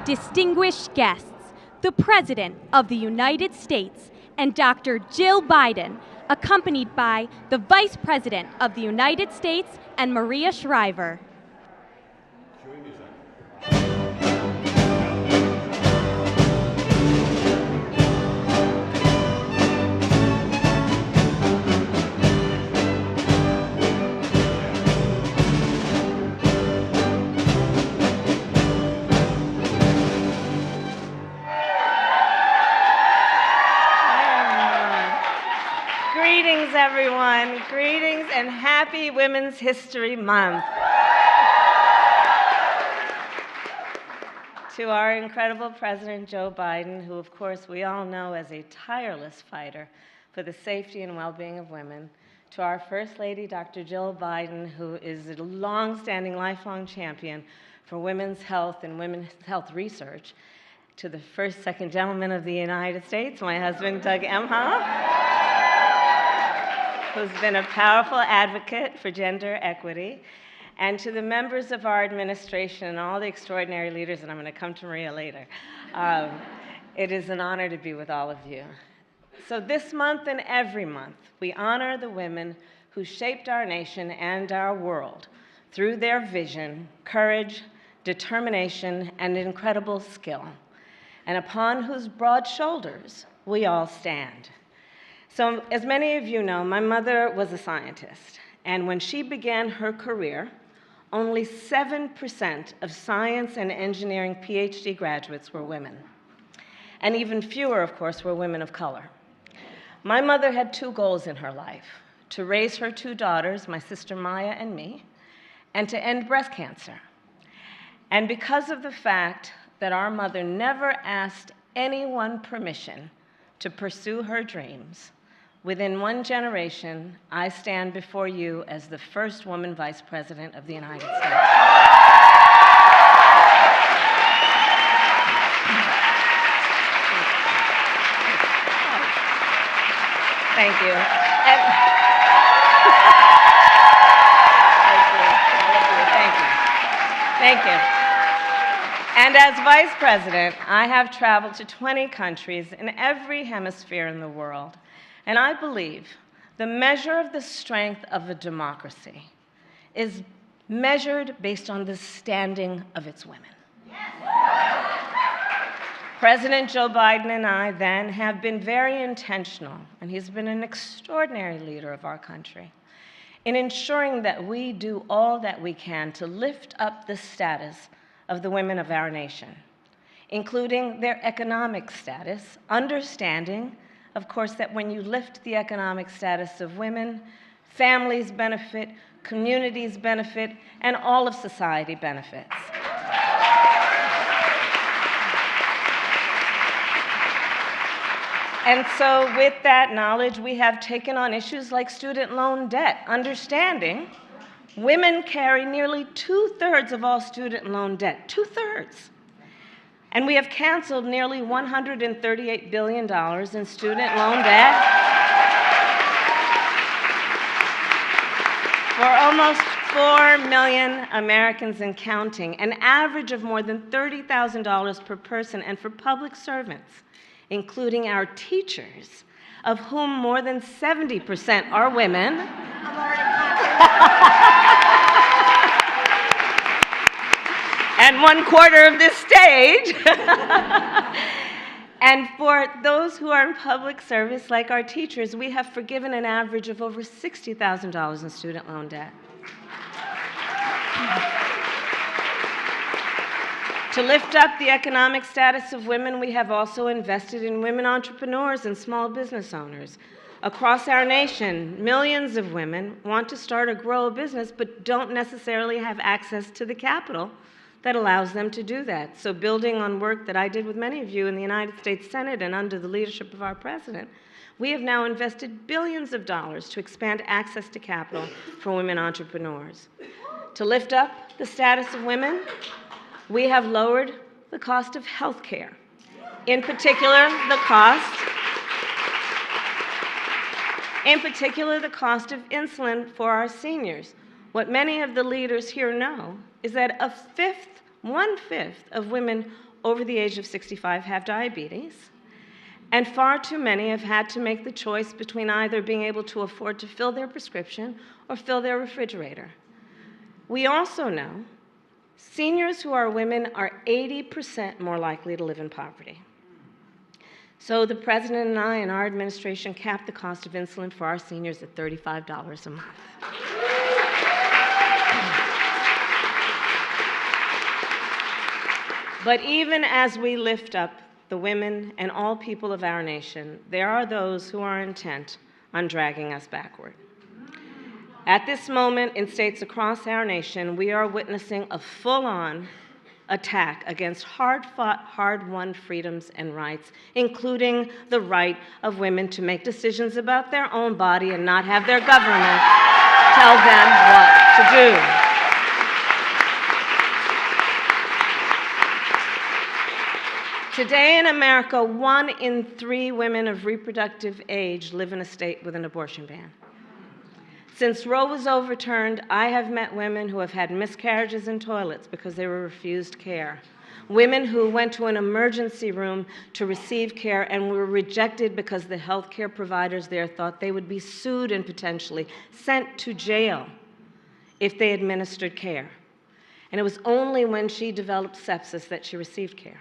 distinguished guests, the President of the United States and Dr. Jill Biden, accompanied by the Vice President of the United States and Maria Shriver. Greetings, everyone. Greetings and happy Women's History Month. To our incredible President Joe Biden, who of course we all know as a tireless fighter for the safety and well-being of women, to our First Lady, Dr. Jill Biden, who is a long-standing, lifelong champion for women's health and women's health research, to the first, second gentleman of the United States, my husband, Doug Emhoff, who's been a powerful advocate for gender equity, and to the members of our administration and all the extraordinary leaders, and I'm going to come to Maria later. It is an honor to be with all of you. So this month and every month, we honor the women who shaped our nation and our world through their vision, courage, determination, and incredible skill, and upon whose broad shoulders we all stand. So, as many of you know, my mother was a scientist, and when she began her career, only 7% of science and engineering PhD graduates were women. And even fewer, of course, were women of color. My mother had two goals in her life: to raise her two daughters, my sister Maya and me, and to end breast cancer. And because of the fact that our mother never asked anyone permission to pursue her dreams, within one generation, I stand before you as the first woman Vice President of the United States. Thank you. Thank you. And as Vice President, I have traveled to 20 countries in every hemisphere in the world. And I believe the measure of the strength of a democracy is measured based on the standing of its women. Yes. President Joe Biden and I then have been very intentional, and he's been an extraordinary leader of our country, in ensuring that we do all that we can to lift up the status of the women of our nation, including their economic status, understanding, of course, that when you lift the economic status of women, families benefit, communities benefit, and all of society benefits. And so with that knowledge, we have taken on issues like student loan debt, understanding women carry nearly 2/3 of all student loan debt, 2/3. And we have canceled nearly $138 billion in student loan debt for almost 4 million Americans and counting, an average of more than $30,000 per person, and for public servants, including our teachers, of whom more than 70% are women. And 1/4 of this stage. And for those who are in public service, like our teachers, we have forgiven an average of over $60,000 in student loan debt. To lift up the economic status of women, we have also invested in women entrepreneurs and small business owners. Across our nation, millions of women want to start or grow a business, but don't necessarily have access to the capital that allows them to do that. So building on work that I did with many of you in the United States Senate and under the leadership of our president, we have now invested billions of dollars to expand access to capital for women entrepreneurs. To lift up the status of women, we have lowered the cost of health care, in particular the cost of insulin for our seniors. What many of the leaders here know is that 1/5 of women over the age of 65 have diabetes, and far too many have had to make the choice between either being able to afford to fill their prescription or fill their refrigerator. We also know seniors who are women are 80% more likely to live in poverty. So the President and I and our administration capped the cost of insulin for our seniors at $35 a month. But even as we lift up the women and all people of our nation, there are those who are intent on dragging us backward. At this moment, in states across our nation, we are witnessing a full-on attack against hard-fought, hard-won freedoms and rights, including the right of women to make decisions about their own body and not have their government tell them what to do. Today in America, 1 in 3 women of reproductive age live in a state with an abortion ban. Since Roe was overturned, I have met women who have had miscarriages in toilets because they were refused care. Women who went to an emergency room to receive care and were rejected because the health care providers there thought they would be sued and potentially sent to jail if they administered care. And it was only when she developed sepsis that she received care.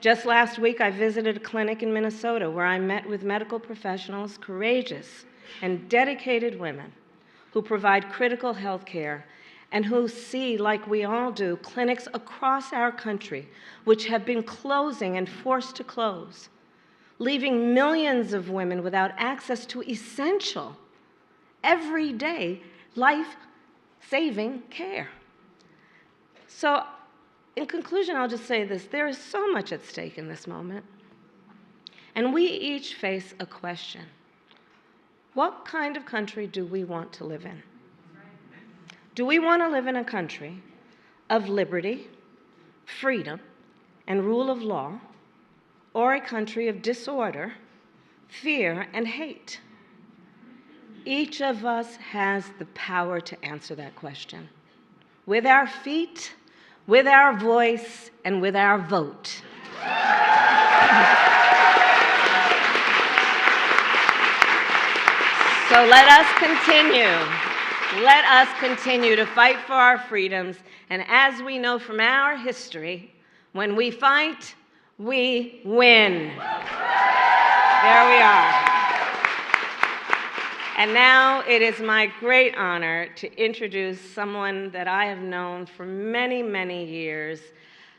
Just last week, I visited a clinic in Minnesota where I met with medical professionals, courageous and dedicated women who provide critical health care and who see, like we all do, clinics across our country which have been closing and forced to close, leaving millions of women without access to essential, everyday, life-saving care. So, in conclusion, I'll just say this. There is so much at stake in this moment, and we each face a question. What kind of country do we want to live in? Do we want to live in a country of liberty, freedom, and rule of law, or a country of disorder, fear, and hate? Each of us has the power to answer that question. With our feet, with our voice, and with our vote. So let us continue to fight for our freedoms. And as we know from our history, when we fight, we win. There we are. And now it is my great honor to introduce someone that I have known for many, many years,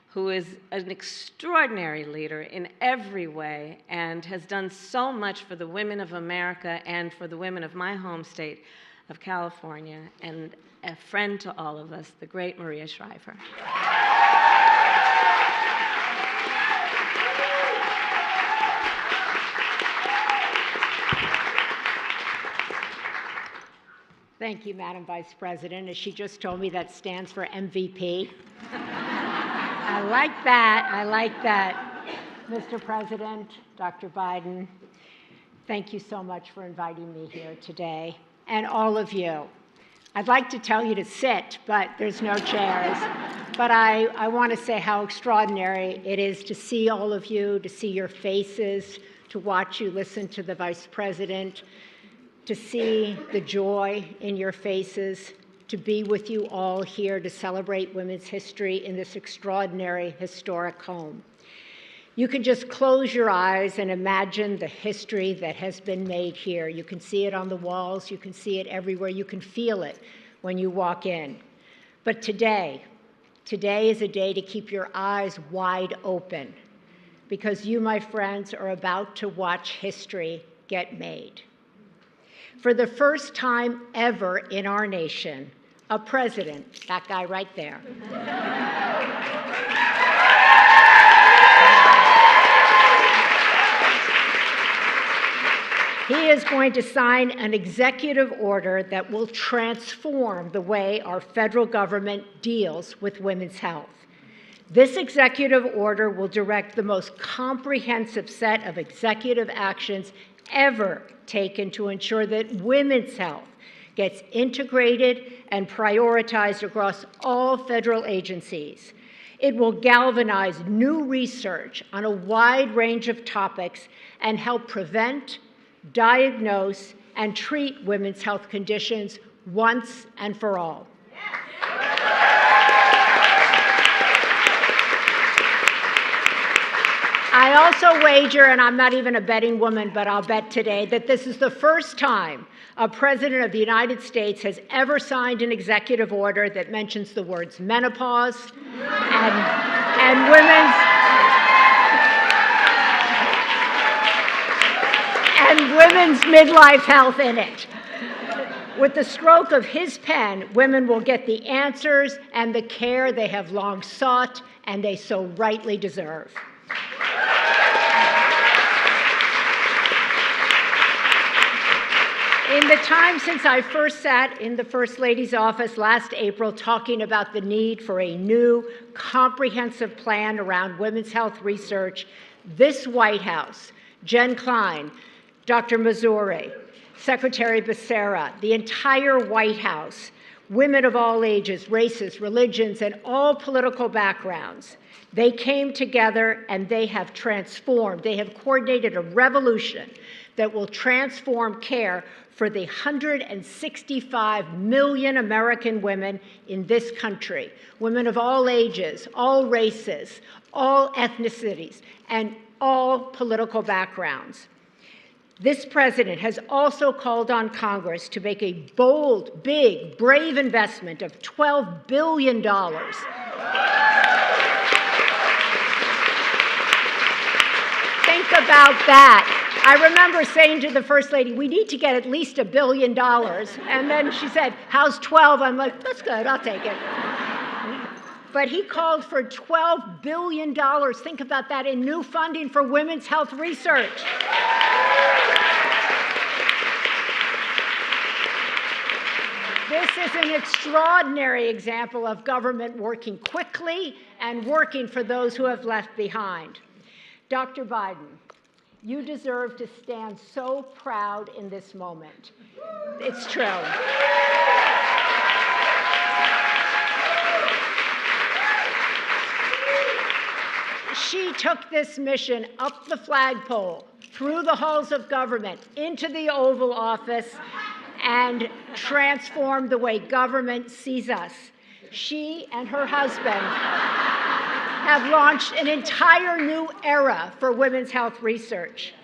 who is an extraordinary leader in every way and has done so much for the women of America and for the women of my home state of California, and a friend to all of us, the great Maria Shriver. Thank you, Madam Vice President. As she just told me, that stands for MVP. I like that. Mr. President, Dr. Biden, thank you so much for inviting me here today, and all of you. I'd like to tell you to sit, but there's no chairs. But I want to say how extraordinary it is to see all of you, to see your faces, to watch you listen to the Vice President, to see the joy in your faces, to be with you all here to celebrate women's history in this extraordinary, historic home. You can just close your eyes and imagine the history that has been made here. You can see it on the walls, you can see it everywhere, you can feel it when you walk in. But today is a day to keep your eyes wide open, because you, my friends, are about to watch history get made. For the first time ever in our nation, a president, that guy right there, he is going to sign an executive order that will transform the way our federal government deals with women's health. This executive order will direct the most comprehensive set of executive actions ever taken to ensure that women's health gets integrated and prioritized across all federal agencies. It will galvanize new research on a wide range of topics and help prevent, diagnose, and treat women's health conditions once and for all. I also wager, and I'm not even a betting woman, but I'll bet today, that this is the first time a president of the United States has ever signed an executive order that mentions the words menopause and women's midlife health in it. With the stroke of his pen, women will get the answers and the care they have long sought and they so rightly deserve. In the time since I first sat in the First Lady's office last April talking about the need for a new, comprehensive plan around women's health research, this White House, Jen Klein, Dr. Mazuri, Secretary Becerra, the entire White House, women of all ages, races, religions, and all political backgrounds, they came together and they have transformed, they have coordinated a revolution that will transform care for the 165 million American women in this country, women of all ages, all races, all ethnicities, and all political backgrounds. This president has also called on Congress to make a bold, big, brave investment of $12 billion. Think about that. I remember saying to the First Lady, we need to get at least $1 billion. And then she said, how's 12? I'm like, that's good, I'll take it. But he called for $12 billion. Think about that, in new funding for women's health research. This is an extraordinary example of government working quickly and working for those who have left behind. Dr. Biden, you deserve to stand so proud in this moment. It's true. She took this mission up the flagpole, through the halls of government, into the Oval Office, and transformed the way government sees us. She and her husband have launched an entire new era for women's health research.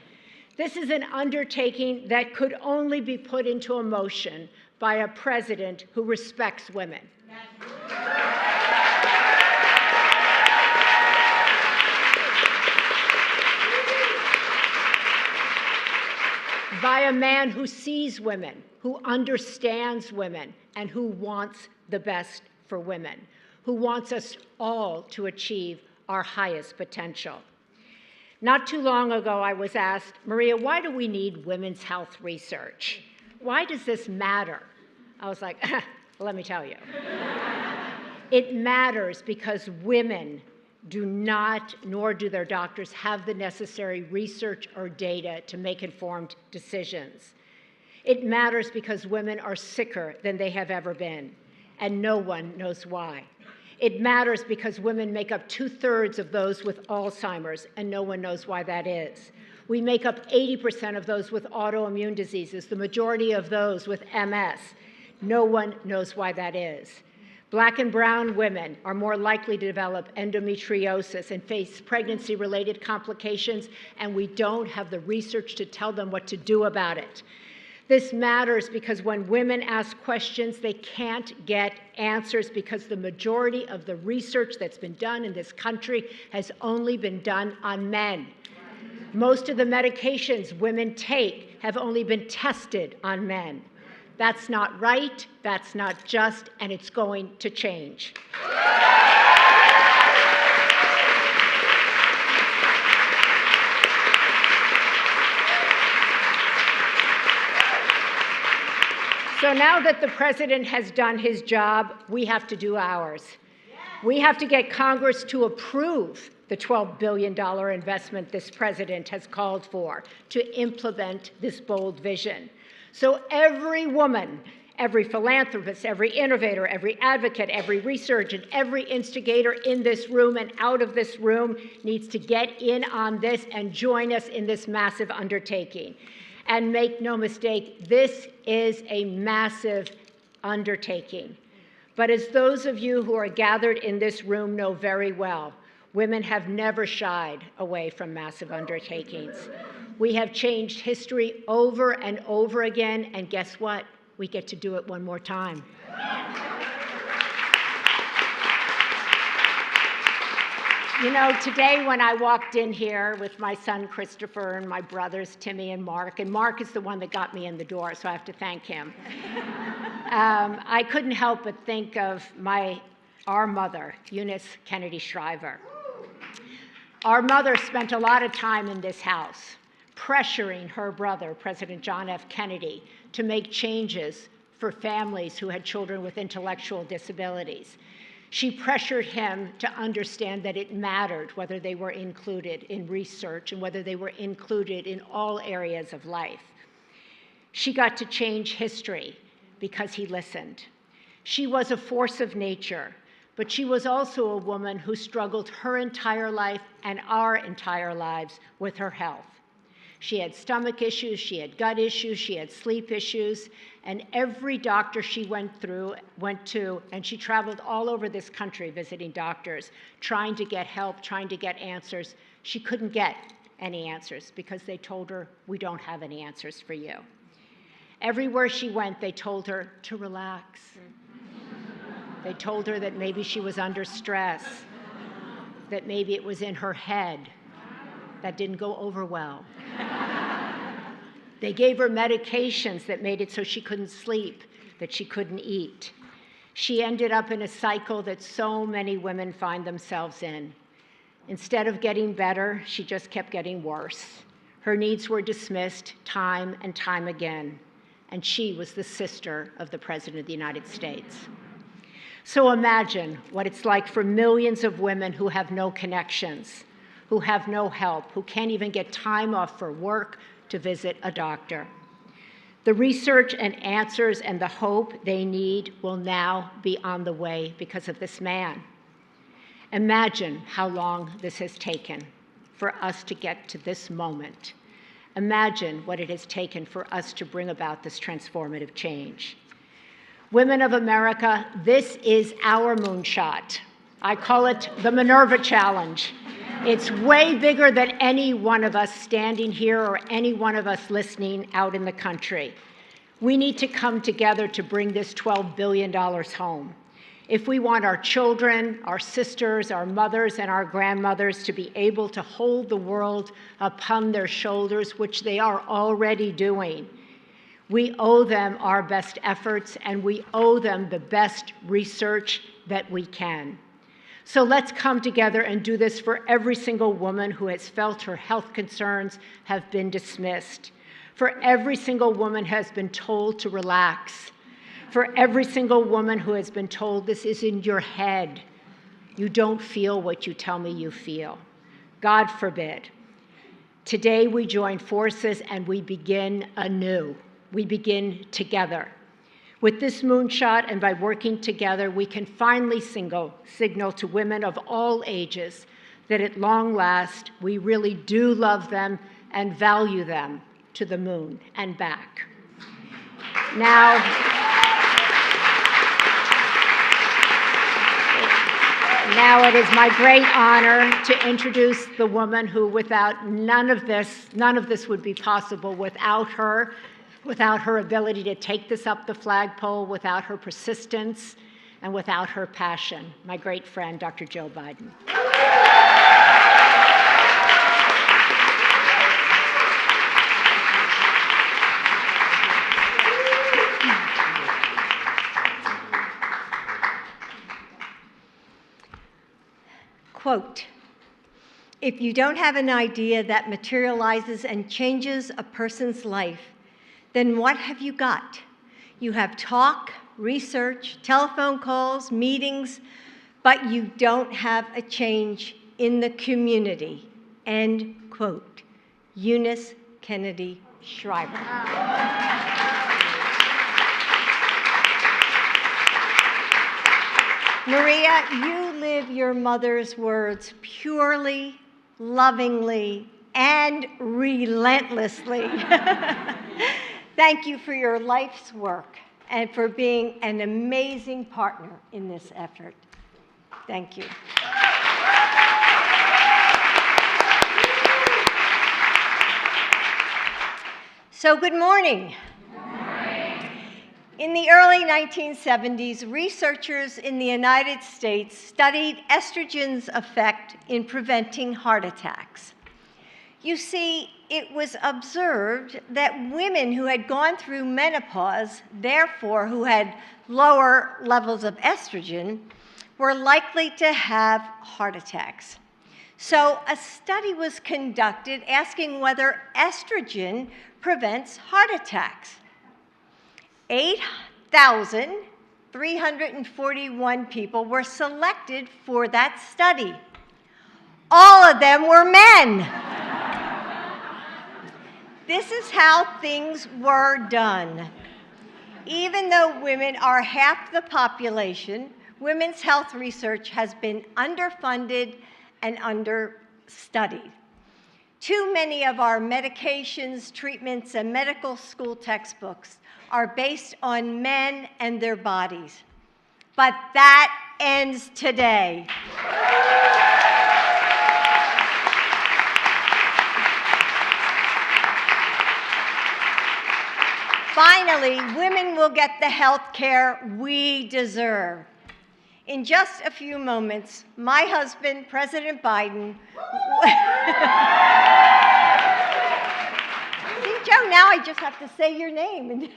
This is an undertaking that could only be put into motion by a president who respects women. By a man who sees women, who understands women, and who wants the best for women, who wants us all to achieve our highest potential. Not too long ago, I was asked, Maria, why do we need women's health research? Why does this matter? I was like, let me tell you. It matters because women do not, nor do their doctors, have the necessary research or data to make informed decisions. It matters because women are sicker than they have ever been, and no one knows why. It matters because women make up 2/3 of those with Alzheimer's, and no one knows why that is. We make up 80% of those with autoimmune diseases, the majority of those with MS. No one knows why that is. Black and brown women are more likely to develop endometriosis and face pregnancy-related complications, and we don't have the research to tell them what to do about it. This matters because when women ask questions, they can't get answers because the majority of the research that's been done in this country has only been done on men. Most of the medications women take have only been tested on men. That's not right, that's not just, and it's going to change. So now that the president has done his job, we have to do ours. We have to get Congress to approve the $12 billion investment this president has called for to implement this bold vision. So every woman, Every philanthropist, every innovator, every advocate, every researcher, and every instigator in this room and out of this room needs to get in on this and join us in this massive undertaking. And make no mistake, this is a massive undertaking. But as those of you who are gathered in this room know very well, women have never shied away from massive undertakings. We have changed history over and over again, and guess what? We get to do it one more time. You know, today when I walked in here with my son Christopher and my brothers Timmy and Mark is the one that got me in the door, so I have to thank him. I couldn't help but think of our mother, Eunice Kennedy Shriver. Our mother spent a lot of time in this house pressuring her brother, President John F. Kennedy, to make changes for families who had children with intellectual disabilities. She pressured him to understand that it mattered whether they were included in research and whether they were included in all areas of life. She got to change history because he listened. She was a force of nature, but she was also a woman who struggled her entire life and our entire lives with her health. She had stomach issues, she had gut issues, she had sleep issues, and every doctor she went to, and she traveled all over this country visiting doctors, trying to get help, trying to get answers. She couldn't get any answers because they told her, "We don't have any answers for you." Everywhere she went, they told her to relax. They told her that maybe she was under stress, that maybe it was in her head. That didn't go over well. They gave her medications that made it so she couldn't sleep, that she couldn't eat. She ended up in a cycle that so many women find themselves in. Instead of getting better, she just kept getting worse. Her needs were dismissed time and time again, and she was the sister of the President of the United States. So imagine what it's like for millions of women who have no connections, who have no help, who can't even get time off for work to visit a doctor. The research and answers and the hope they need will now be on the way because of this man. Imagine how long this has taken for us to get to this moment. Imagine what it has taken for us to bring about this transformative change. Women of America, this is our moonshot. I call it the Minerva Challenge. It's way bigger than any one of us standing here or any one of us listening out in the country. We need to come together to bring this $12 billion home. If we want our children, our sisters, our mothers, and our grandmothers to be able to hold the world upon their shoulders, which they are already doing, we owe them our best efforts, and we owe them the best research that we can. So let's come together and do this for every single woman who has felt her health concerns have been dismissed, for every single woman who has been told to relax, for every single woman who has been told this is in your head. You don't feel what you tell me you feel. God forbid. Today we join forces and we begin anew. We begin together. With this moonshot and by working together, we can finally signal to women of all ages that at long last, we really do love them and value them to the moon and back. Now it is my great honor to introduce the woman who without none of this would be possible without her ability to take this up the flagpole, without her persistence, and without her passion, my great friend, Dr. Jill Biden. Quote, "If you don't have an idea that materializes and changes a person's life, then what have you got? You have talk, research, telephone calls, meetings, but you don't have a change in the community." End quote. Eunice Kennedy Shriver. Maria, you live your mother's words purely, lovingly, and relentlessly. Thank you for your life's work and for being an amazing partner in this effort. Thank you. So, good morning. In the early 1970s, researchers in the United States studied estrogen's effect in preventing heart attacks. You see, it was observed that women who had gone through menopause, therefore who had lower levels of estrogen, were likely to have heart attacks. So a study was conducted asking whether estrogen prevents heart attacks. 8,341 people were selected for that study. All of them were men. This is how things were done. Even though women are half the population, women's health research has been underfunded and understudied. Too many of our medications, treatments, and medical school textbooks are based on men and their bodies. But that ends today. Finally, women will get the health care we deserve. In just a few moments, my husband, President Biden, see, Joe, now I just have to say your name,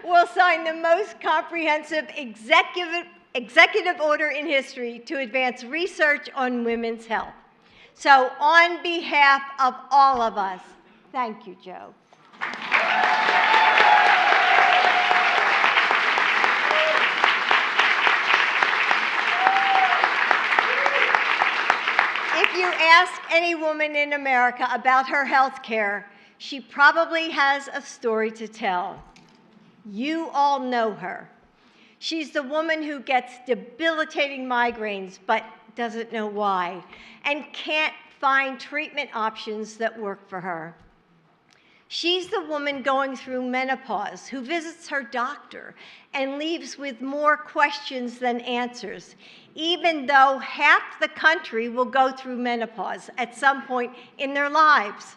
will sign the most comprehensive executive order in history to advance research on women's health. So on behalf of all of us, thank you, Joe. If you ask any woman in America about her health care, she probably has a story to tell. You all know her. She's the woman who gets debilitating migraines but doesn't know why, and can't find treatment options that work for her. She's the woman going through menopause who visits her doctor and leaves with more questions than answers, even though half the country will go through menopause at some point in their lives.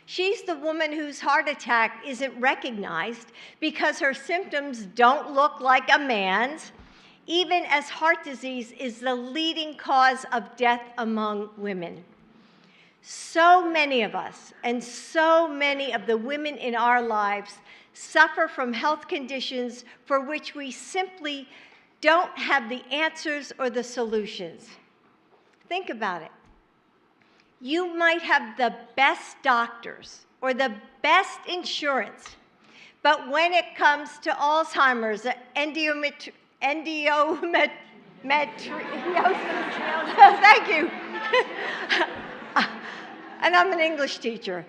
She's the woman whose heart attack isn't recognized because her symptoms don't look like a man's, even as heart disease is the leading cause of death among women. So many of us and so many of the women in our lives suffer from health conditions for which we simply don't have the answers or the solutions. Think about it. You might have the best doctors or the best insurance, but when it comes to Alzheimer's, endometriosis, thank you. And I'm an English teacher.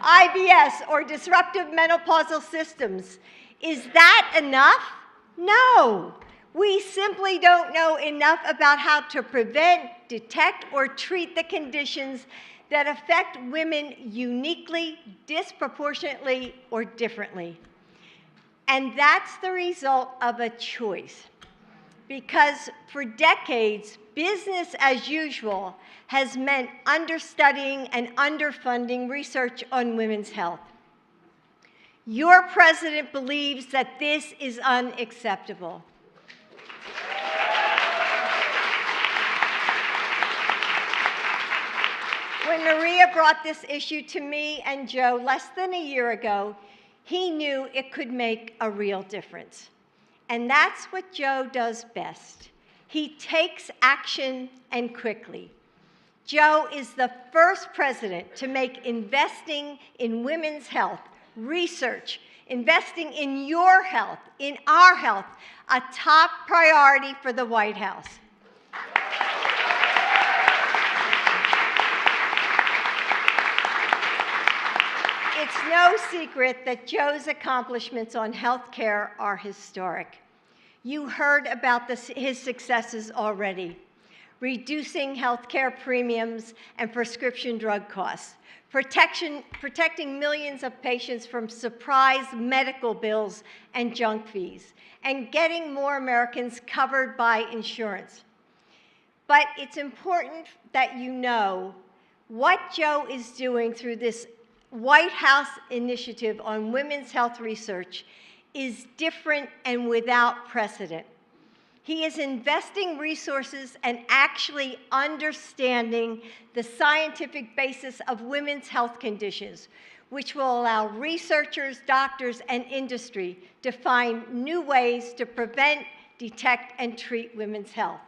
IBS, or disruptive menopausal systems. Is that enough? No. We simply don't know enough about how to prevent, detect, or treat the conditions that affect women uniquely, disproportionately, or differently. And that's the result of a choice. Because for decades, business as usual has meant understudying and underfunding research on women's health. Your president believes that this is unacceptable. When Maria brought this issue to me and Joe less than a year ago, he knew it could make a real difference. And that's what Joe does best. He takes action and quickly. Joe is the first president to make investing in women's health, research, investing in your health, in our health, a top priority for the White House. It's no secret that Joe's accomplishments on health care are historic. You heard about his successes already. Reducing health care premiums and prescription drug costs, protecting millions of patients from surprise medical bills and junk fees, and getting more Americans covered by insurance. But it's important that you know what Joe is doing through this White House initiative on women's health research is different and without precedent. He is investing resources and actually understanding the scientific basis of women's health conditions, which will allow researchers, doctors, and industry to find new ways to prevent, detect, and treat women's health.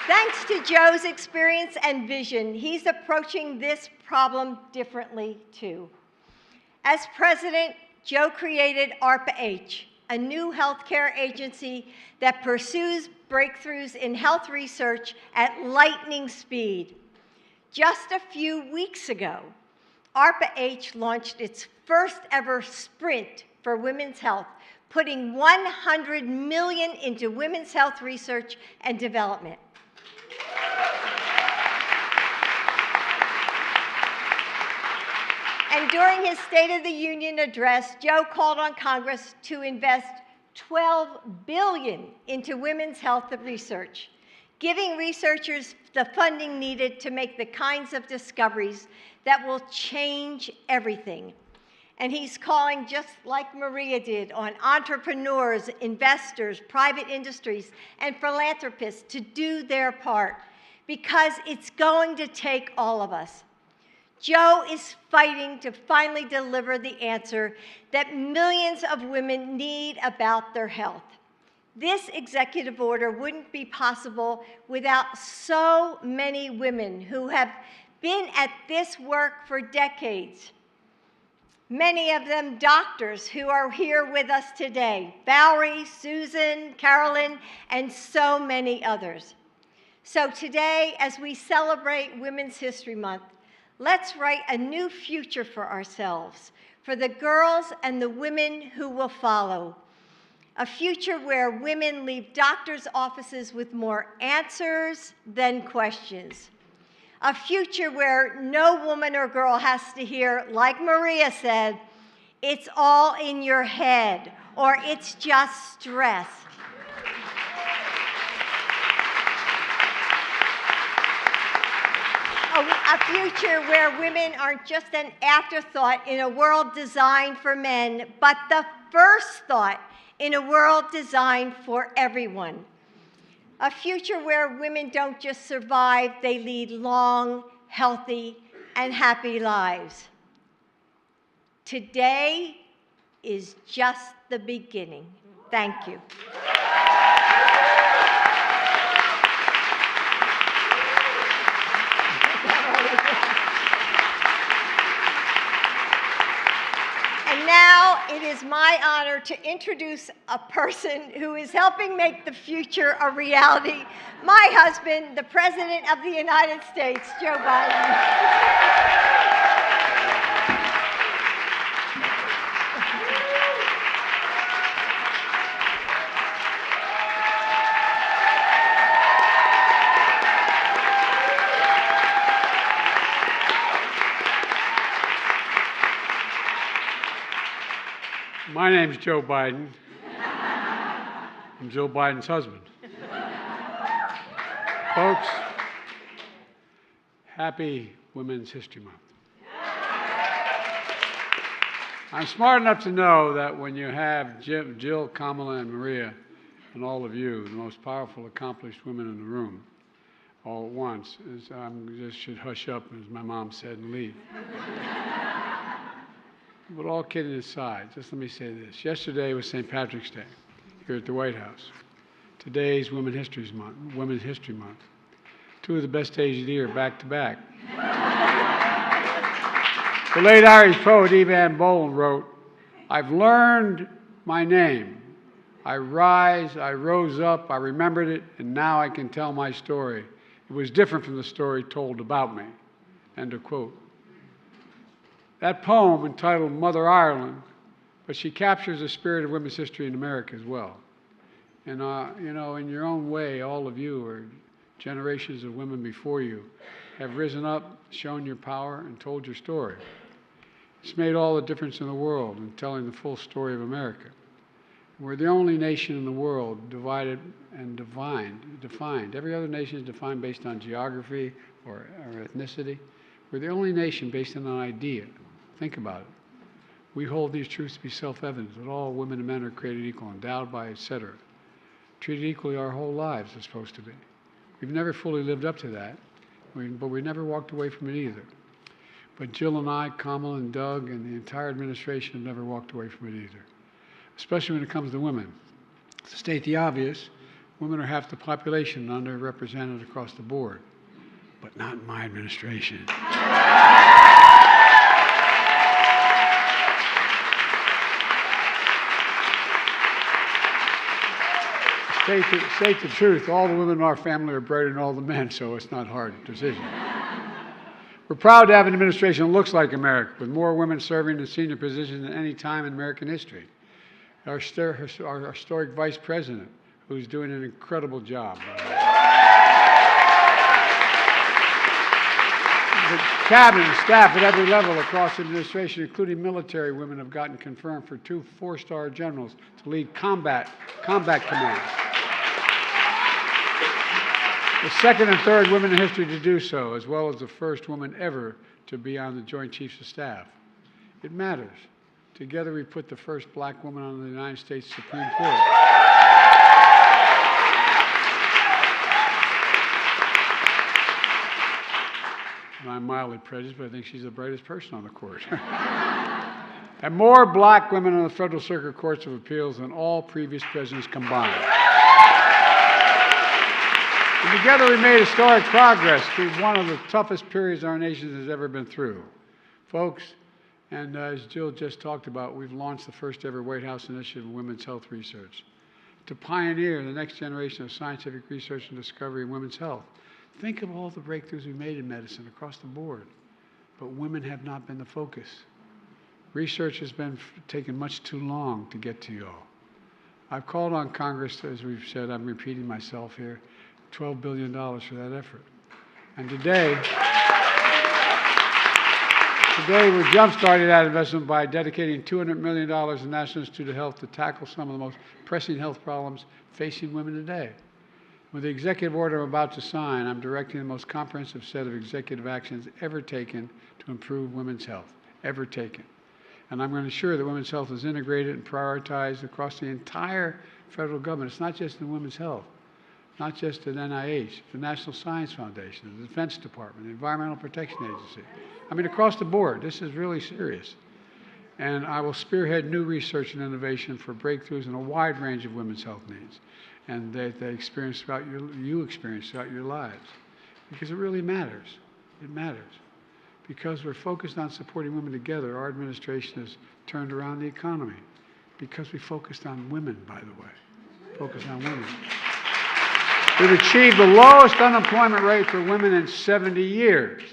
Thanks to Joe's experience and vision, he's approaching this problem differently, too. As president, Joe created ARPA-H, a new healthcare agency that pursues breakthroughs in health research at lightning speed. Just a few weeks ago, ARPA-H launched its first ever sprint for women's health, putting $100 million into women's health research and development. And during his State of the Union address, Joe called on Congress to invest $12 billion into women's health research, giving researchers the funding needed to make the kinds of discoveries that will change everything. And he's calling, just like Maria did, on entrepreneurs, investors, private industries, and philanthropists to do their part, because it's going to take all of us. Joe is fighting to finally deliver the answer that millions of women need about their health. This executive order wouldn't be possible without so many women who have been at this work for decades. Many of them doctors who are here with us today: Valerie, Susan, Carolyn, and so many others. So today, as we celebrate Women's History Month, let's write a new future for ourselves, for the girls and the women who will follow. A future where women leave doctors' offices with more answers than questions. A future where no woman or girl has to hear, like Maria said, "It's all in your head," or "It's just stress." A future where women aren't just an afterthought in a world designed for men, but the first thought in a world designed for everyone. A future where women don't just survive, they lead long, healthy, and happy lives. Today is just the beginning. Thank you. Now it is my honor to introduce a person who is helping make the future a reality. My husband, the President of the United States, Joe Biden. My name's Joe Biden. I'm Joe Biden's husband. Folks, happy Women's History Month. I'm smart enough to know that when you have Jill, Kamala, and Maria, and all of you, the most powerful, accomplished women in the room, all at once, I just should hush up, as my mom said, and leave. But all kidding aside, just let me say this. Yesterday was St. Patrick's Day here at the White House. Today's Women's History Month. Two of the best days of the year, back to back. The late Irish poet Eve Ann Boland wrote, "I've learned my name. I rise, I rose up, I remembered it, and now I can tell my story. It was different from the story told about me. End of quote. That poem entitled Mother Ireland, but she captures the spirit of women's history in America as well. And, you know, in your own way, all of you, or generations of women before you, have risen up, shown your power, and told your story. It's made all the difference in the world in telling the full story of America. We're the only nation in the world divided and defined. Every other nation is defined based on geography or ethnicity. We're the only nation based on an idea. Think about it. We hold these truths to be self-evident, that all women and men are created equal, endowed by, etc. Treated equally our whole lives are supposed to be. We've never fully lived up to that, but we never walked away from it either. But Jill and I, Kamala and Doug, and the entire administration have never walked away from it either, especially when it comes to women. To state the obvious, women are half the population and underrepresented across the board, but not in my administration. To state the truth, all the women in our family are brighter than all the men, so it's not a hard decision. We're proud to have an administration that looks like America, with more women serving in senior positions than any time in American history. Our historic vice president, who's doing an incredible job. The cabinet and staff at every level across the administration, including military women, have gotten confirmed for 2 4-star generals to lead combat commands. The second and third women in history to do so, as well as the first woman ever to be on the Joint Chiefs of Staff. It matters. Together we put the first black woman on the United States Supreme Court. And I'm mildly prejudiced, but I think she's the brightest person on the court. And more black women on the Federal Circuit Courts of Appeals than all previous presidents combined. And together we made historic progress through one of the toughest periods our nation has ever been through. Folks, and as Jill just talked about, we've launched the first ever White House initiative in women's health research to pioneer the next generation of scientific research and discovery in women's health. Think of all the breakthroughs we've made in medicine across the board, but women have not been the focus. Research has been taking much too long to get to you all. I've called on Congress, as we've said, I'm repeating myself here, $12 billion for that effort. And today we're jump-starting that investment by dedicating $200 million to the National Institute of Health to tackle some of the most pressing health problems facing women today. With the executive order I'm about to sign, I'm directing the most comprehensive set of executive actions ever taken to improve women's health, ever taken. And I'm going to ensure that women's health is integrated and prioritized across the entire federal government. It's not just in women's health, not just at NIH, the National Science Foundation, the Defense Department, the Environmental Protection Agency. I mean, across the board, this is really serious. And I will spearhead new research and innovation for breakthroughs in a wide range of women's health needs, and that they experience you experience throughout your lives. Because it really matters. It matters. Because we're focused on supporting women together, our administration has turned around the economy. Because we focused on women, by the way. Focused on women. We've achieved the lowest unemployment rate for women in 70 years.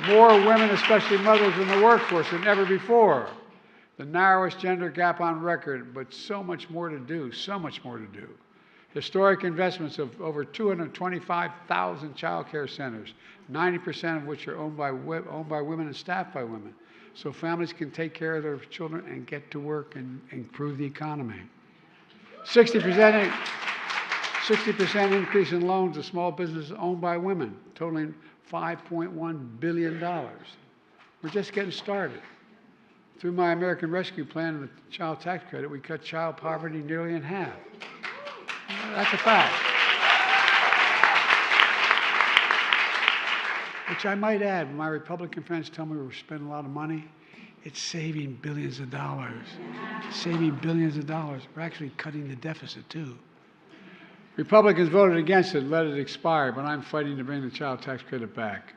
More women, especially mothers, in the workforce than ever before. The narrowest gender gap on record, but so much more to do, so much more to do. Historic investments of over 225,000 child care centers, 90% of which are owned by women and staffed by women, so families can take care of their children and get to work and improve the economy. 60% increase in loans to small businesses owned by women, totaling $5.1 billion. We're just getting started. Through my American Rescue Plan and the child tax credit, we cut child poverty nearly in half. That's a fact. Which I might add, when my Republican friends tell me we're spending a lot of money, it's saving billions of dollars. Saving billions of dollars. We're actually cutting the deficit, too. Republicans voted against it, let it expire, but I'm fighting to bring the child tax credit back.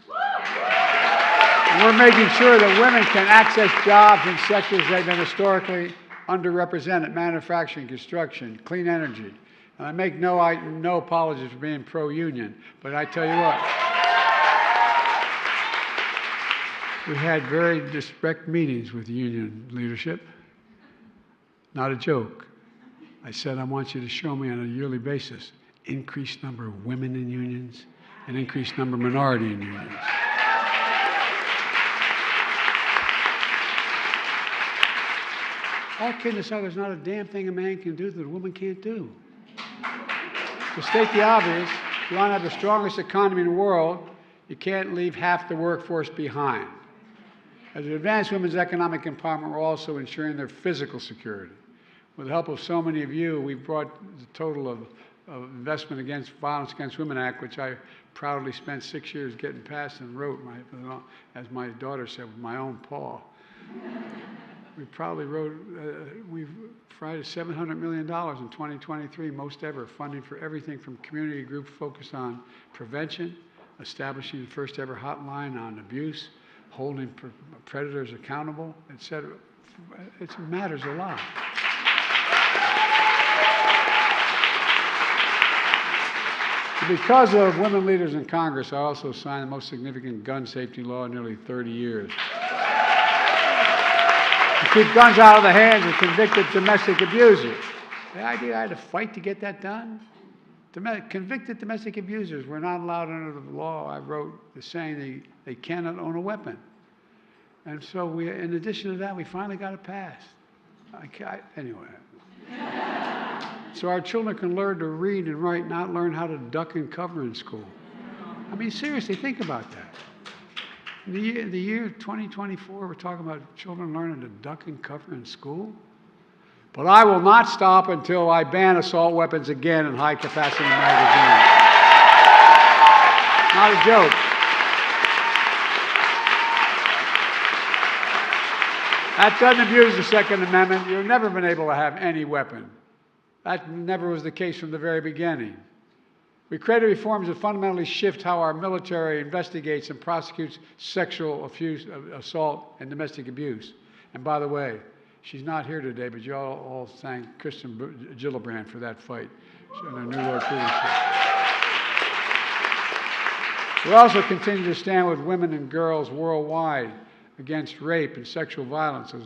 And we're making sure that women can access jobs in sectors that have been historically underrepresented: manufacturing, construction, clean energy. And I make no apologies for being pro-union, but I tell you what, we had very direct meetings with union leadership. Not a joke. I said, I want you to show me on a yearly basis increased number of women in unions and increased number of minority in unions. All kidding aside, there's not a damn thing a man can do that a woman can't do. To state the obvious, if you want to have the strongest economy in the world, you can't leave half the workforce behind. As we advance women's economic empowerment, we're also ensuring their physical security. With the help of so many of you, we've brought the total of Investment Against Violence Against Women Act, which I proudly spent 6 years getting passed and wrote, as my daughter said, with my own paw. We probably wrote, we've provided $700 million in 2023, most ever, funding for everything from community groups focused on prevention, establishing the first ever hotline on abuse, holding predators accountable, etc. It matters a lot. Because of women leaders in Congress, I also signed the most significant gun safety law in nearly 30 years. To keep guns out of the hands of convicted domestic abusers. The idea I had to fight to get that done? Convicted domestic abusers were not allowed under the law I wrote saying they cannot own a weapon. And so in addition to that, we finally got it passed. Anyway. So our children can learn to read and write, not learn how to duck and cover in school. I mean, seriously, think about that. In the year 2024, we're talking about children learning to duck and cover in school? But I will not stop until I ban assault weapons again in high-capacity magazines. Not a joke. That doesn't abuse the Second Amendment. You've never been able to have any weapon. That never was the case from the very beginning. We created reforms that fundamentally shift how our military investigates and prosecutes sexual assault and domestic abuse. And by the way, she's not here today, but you all thank Kristen Gillibrand for that fight. She's in her new Lord leadership. We also continue to stand with women and girls worldwide against rape and sexual violence as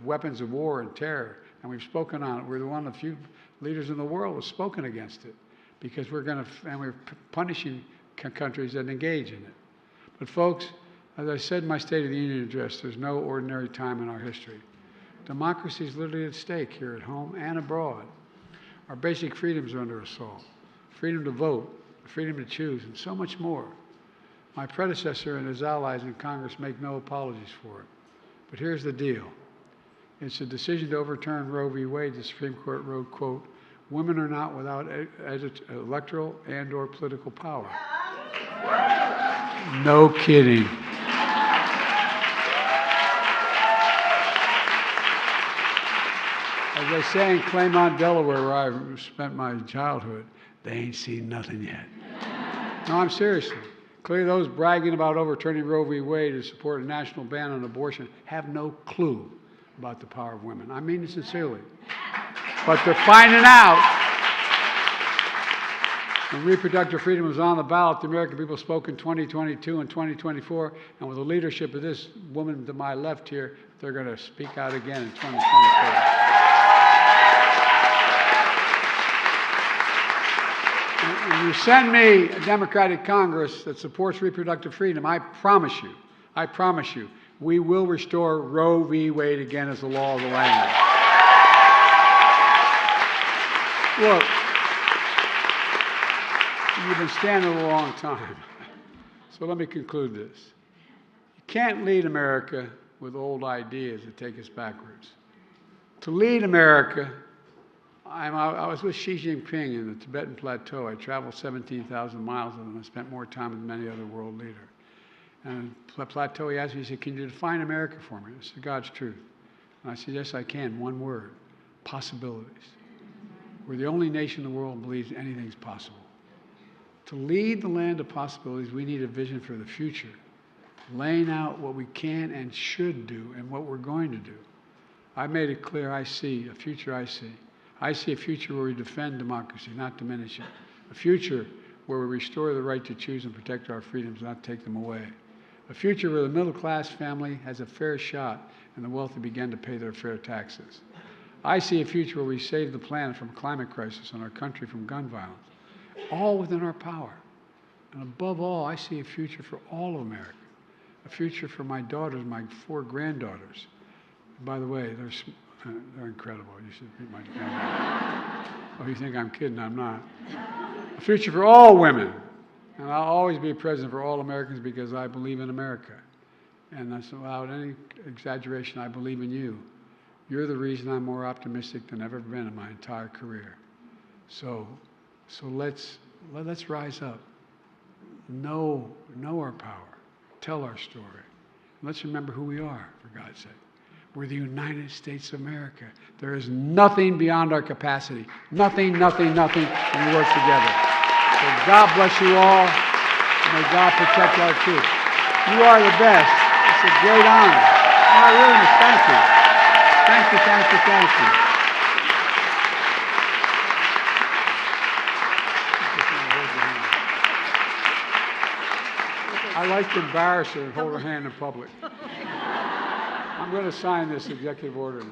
weapons of war and terror. And we've spoken on it. We're one of the few leaders in the world who have spoken against it because we're punishing countries that engage in it. But folks, as I said in my State of the Union address, there's no ordinary time in our history. Democracy is literally at stake here at home and abroad. Our basic freedoms are under assault. Freedom to vote, freedom to choose, and so much more. My predecessor and his allies in Congress make no apologies for it. But here's the deal. It's a decision to overturn Roe v. Wade. The Supreme Court wrote, quote, "Women are not without electoral and or political power." No kidding. As they say in Claymont, Delaware, where I spent my childhood, they ain't seen nothing yet. No, I'm serious. Clearly those bragging about overturning Roe v. Wade to support a national ban on abortion have no clue about the power of women. I mean it sincerely. But they're finding out. When reproductive freedom was on the ballot, the American people spoke in 2022 and 2024, and with the leadership of this woman to my left here, they're going to speak out again in 2024. When you send me a Democratic Congress that supports reproductive freedom, I promise you, we will restore Roe v. Wade again as the law of the land. Look, you've been standing a long time. So let me conclude this. You can't lead America with old ideas that take us backwards. To lead America, I was with Xi Jinping in the Tibetan Plateau. I traveled 17,000 miles with him. I spent more time than any other world leader. And the Plateau, he asked me, he said, "Can you define America for me?" I said, "God's truth." And I said, "Yes, I can. One word, possibilities." We're the only nation in the world that believes anything's possible. To lead the land of possibilities, we need a vision for the future, laying out what we can and should do and what we're going to do. I made it clear I see a future I see. I see a future where we defend democracy, not diminish it. A future where we restore the right to choose and protect our freedoms, not take them away. A future where the middle-class family has a fair shot and the wealthy begin to pay their fair taxes. I see a future where we save the planet from a climate crisis and our country from gun violence, all within our power. And above all, I see a future for all of America, a future for my daughters, my 4 granddaughters. By the way, they're incredible. You should meet my granddaughters. Oh, you think I'm kidding? I'm not. A future for all women. And I'll always be president for all Americans because I believe in America. And that's without any exaggeration, I believe in you. You're the reason I'm more optimistic than I've ever been in my entire career. So let's rise up. Know our power. Tell our story. Let's remember who we are, for God's sake. We're the United States of America. There is nothing beyond our capacity. Nothing, nothing, nothing, and we work together. So God bless you all. May God protect our troops. You are the best. It's a great honor. I really must thank you. Thank you, thank you, thank you. I like to embarrass her and hold her hand in public. I'm going to sign this executive order now.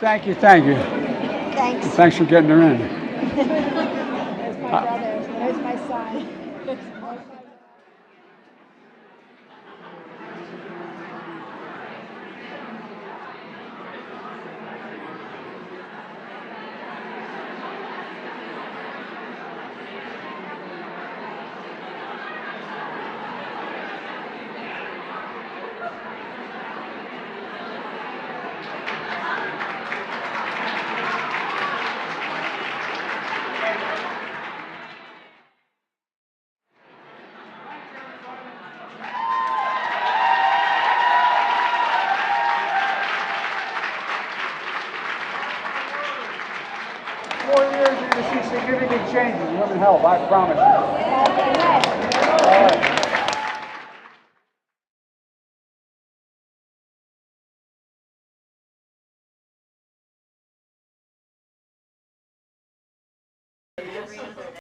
Thank you, thank you. Thanks. Thanks for getting her in. There's my brother. There's my son. You're going to see significant changes in women's health, I promise you.